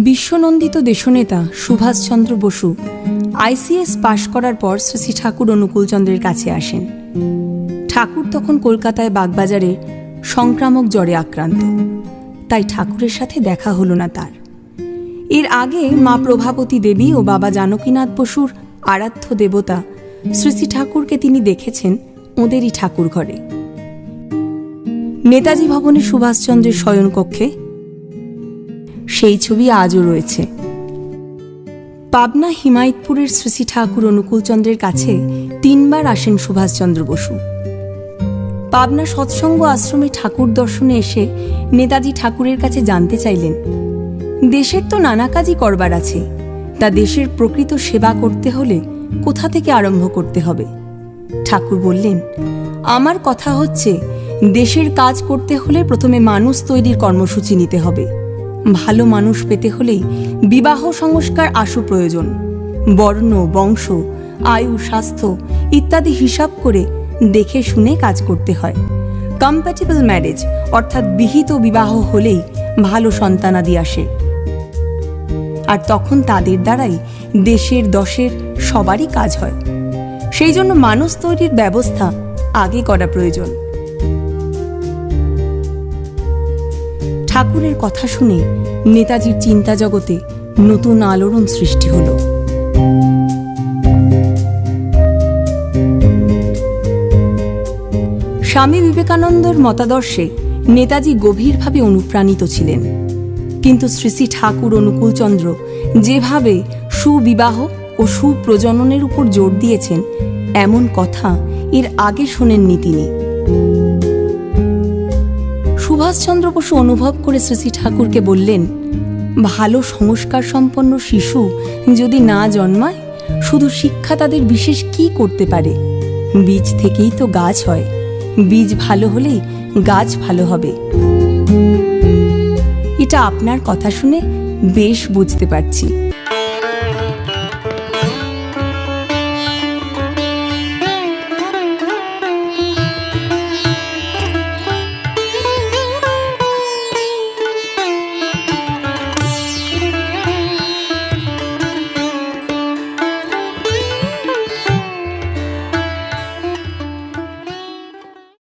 বিশ্বনন্দিত দেশনেতা Subhash Chandra Basu ICS পাশ করার পর শ্রী ঠাকুর অনুকূলচন্দ্রের কাছে আসেন। ঠাকুর তখন কলকাতায় বাগবাজারে সংক্রামক জ্বরে আক্রান্ত, তাই ঠাকুরের সাথে দেখা হলো না তার। এর আগে মা প্রভাবতী দেবী ও বাবা জানকীনাথ বসুর আরাধ্য দেবতা শ্রী ঠাকুরকে তিনি দেখেছেন ওদেরই ঠাকুর ঘরে, নেতাজি ভবনে সুভাষচন্দ্রের শয়নকক্ষে। সেই ছবি আজও রয়েছে। পাবনা হিমায়তপুরের শ্রী ঠাকুর অনুকূলচন্দ্রের কাছে 3 বার আসেন সুভাষচন্দ্র বসু। পাবনা সৎসঙ্গ আশ্রমে ঠাকুর দর্শনে এসে নেতাজি ঠাকুরের কাছে জানতে চাইলেন, দেশের তো নানা কাজই করবার আছে, তা দেশের প্রকৃত সেবা করতে হলে কোথা থেকে আরম্ভ করতে হবে? ঠাকুর বললেন, আমার কথা হচ্ছে, দেশের কাজ করতে হলে প্রথমে মানুষ তৈরির কর্মসূচি নিতে হবে। ভালো মানুষ পেতে হলেই বিবাহ সংস্কার আশু প্রয়োজন। বর্ণ, বংশ, আয়ু, স্বাস্থ্য ইত্যাদি হিসাব করে দেখে শুনে কাজ করতে হয়। কম্প্যাটিবল ম্যারেজ অর্থাৎ বিহিত বিবাহ হলেই ভালো সন্তানাদি আসে, আর তখন তাদের দ্বারাই দেশের দশের সবারই কাজ হয়। সেই জন্য মানুষ তৈরির ব্যবস্থা আগে করা প্রয়োজন। ঠাকুরের কথা শুনে নেতাজির চিন্তা জগতে নতুন আলোড়ন সৃষ্টি হল। স্বামী বিবেকানন্দর মতাদর্শে নেতাজি গভীরভাবে অনুপ্রাণিত ছিলেন, কিন্তু শ্রী ঠাকুর অনুকূলচন্দ্র যেভাবে সুবিবাহ ও সুপ্রজননের উপর জোর দিয়েছেন, এমন কথা এর আগে শোনেননি তিনি। সুভাষচন্দ্র বসু অনুভব করে শ্রী ঠাকুরকে বললেন, ভালো সংস্কার সম্পন্ন শিশু যদি না জন্মায়, শুধু শিক্ষা তাদের বিশেষ কি করতে পারে? বীজ থেকেই তো গাছ হয়, বীজ ভালো হলেই গাছ ভালো হবে। এটা আপনার কথা শুনে বেশ বুঝতে পারছি।